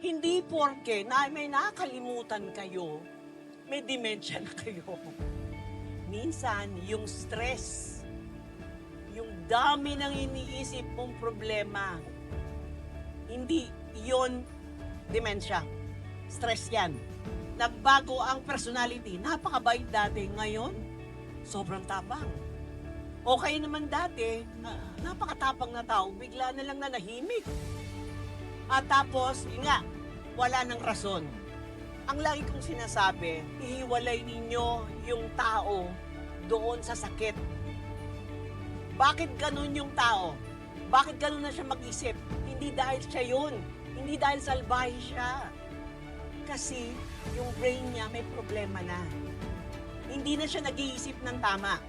Hindi porke na may nakakalimutan kayo, may dementia na kayo. Minsan, yung stress, yung dami ng iniisip mong problema, hindi yon dementia. Stress yan. Nagbago ang personality. Napakabait dati. Ngayon, sobrang tapang. Okay naman dati, napakatapang na tao, bigla na lang nanahimik. At tapos, nga, wala ng rason. Ang lagi kong sinasabi, ihiwalay ninyo yung tao doon sa sakit. Bakit ganun yung tao? Bakit ganun na siya mag-isip? Hindi dahil siya yun. Hindi dahil salbahe siya. Kasi yung brain niya may problema na. Hindi na siya nag-iisip ng tama.